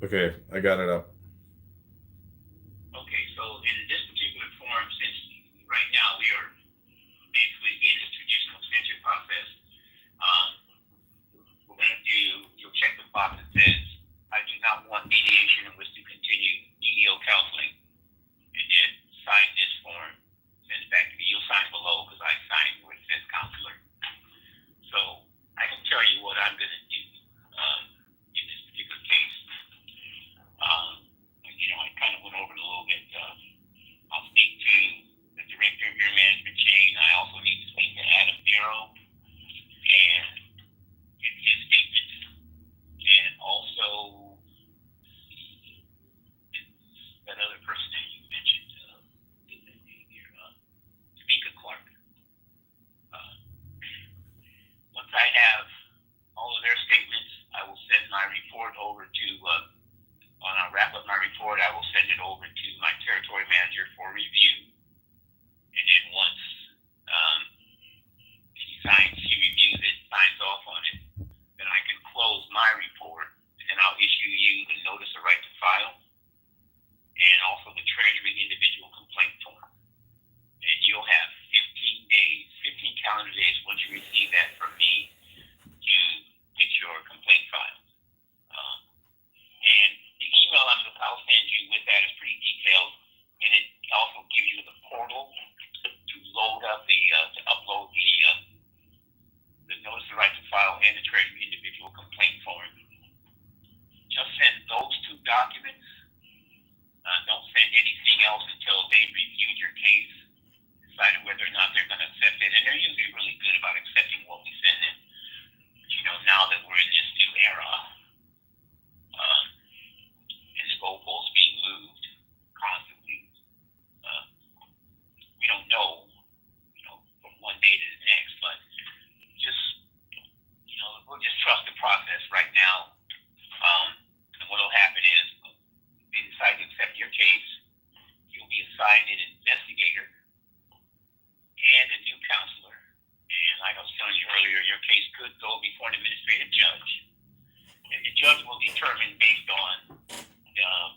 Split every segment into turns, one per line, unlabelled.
Okay, I got it up.
Okay, so in this particular form, since right now we are basically in the traditional extension process, um, we're going to you'll check the box that says, I do not want mediation and wish to continue EEO counseling, and then sign this form, send it back to me. You'll sign below because I signed where it says counselor. So I can tell you what I'm going to do in this particular case. I kind of went over it a little bit. I'll speak to the director of your management chain. I also need to speak to Adam Bureau and get his statement. And also, that other person that you mentioned, Speaker Clark. Once I have all of their statements, I will send my report over to, when I wrap up my report, I will send it over to my territory manager for review. And then once she reviews it, signs off on it, then I can close my report, and then I'll issue you the notice of right to file and also the Treasury individual complaint form. And you'll have 15 days, 15 calendar days once you receive that from me to get your complaint filed. And the email I'll send you with that is pretty detailed, and it also gives you the portal to load up to upload the notice of right to file and the Treasury individual complaint form. Just send those two documents. Don't send anything else until they've reviewed your case, decided whether or not they're going to accept it. And they're usually really good about accepting what we send them. But now that we're in this new era, and the goalposts being moved constantly, we don't know, from one day to the next. But we'll just trust the process right now. And what will happen is, if they decide to accept your case, you'll be assigned an investigator and a new counselor. And like I was telling you earlier, your case could go before an administrative judge. And the judge will determine based on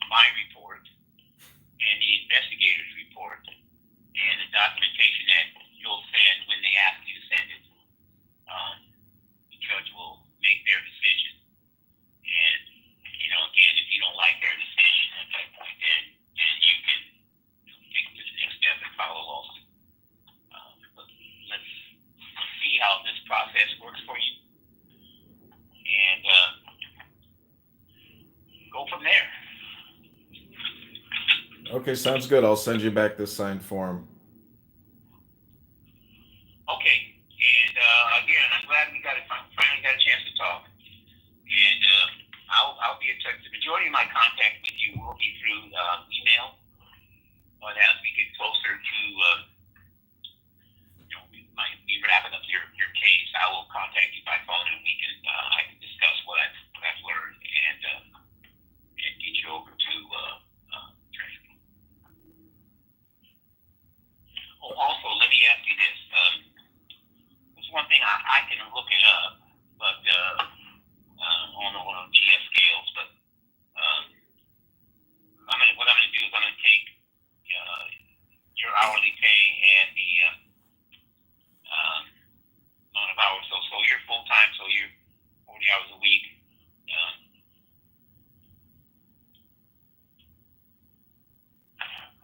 my report and the investigator's report and the documentation that you'll send when they ask you to send it. The judge will make their decision. And, again, if you don't like their decision at that point, then you can take it to the next step and file a lawsuit. But let's see how this process works for you. And go from there.
Okay, sounds good. I'll send you back this signed form.
Okay. And again, I'm glad we finally got a chance to talk. And I'll be in touch. The majority of my contact with you will be through email. But as we get closer to we might be wrapping up your case, I will contact you by phone, and I can discuss what I've learned and get you over to Treasury. Oh, also, let me ask you this. There's one thing I can look it up, but on GS scales. But what I'm going to do is I'm going to take your hourly pay and the amount of hours. So you're full time, so you're 40 hours a week.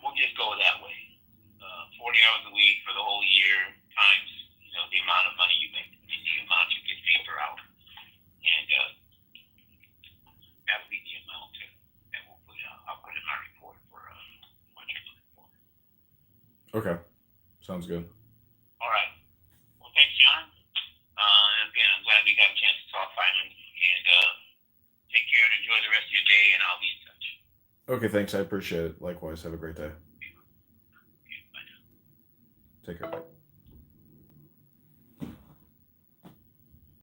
We'll just go that way. 40 hours a week for the whole year times the amount of money you make, the amount you get paid per hour, and that would be the amount that I'll put in my report for what you're looking for.
Okay, sounds good.
All right. Well, thanks, John. Again, I'm glad we got a chance to talk finally. And take care and enjoy the rest of your day, and I'll be in touch.
Okay, thanks. I appreciate it. Likewise. Have a great day.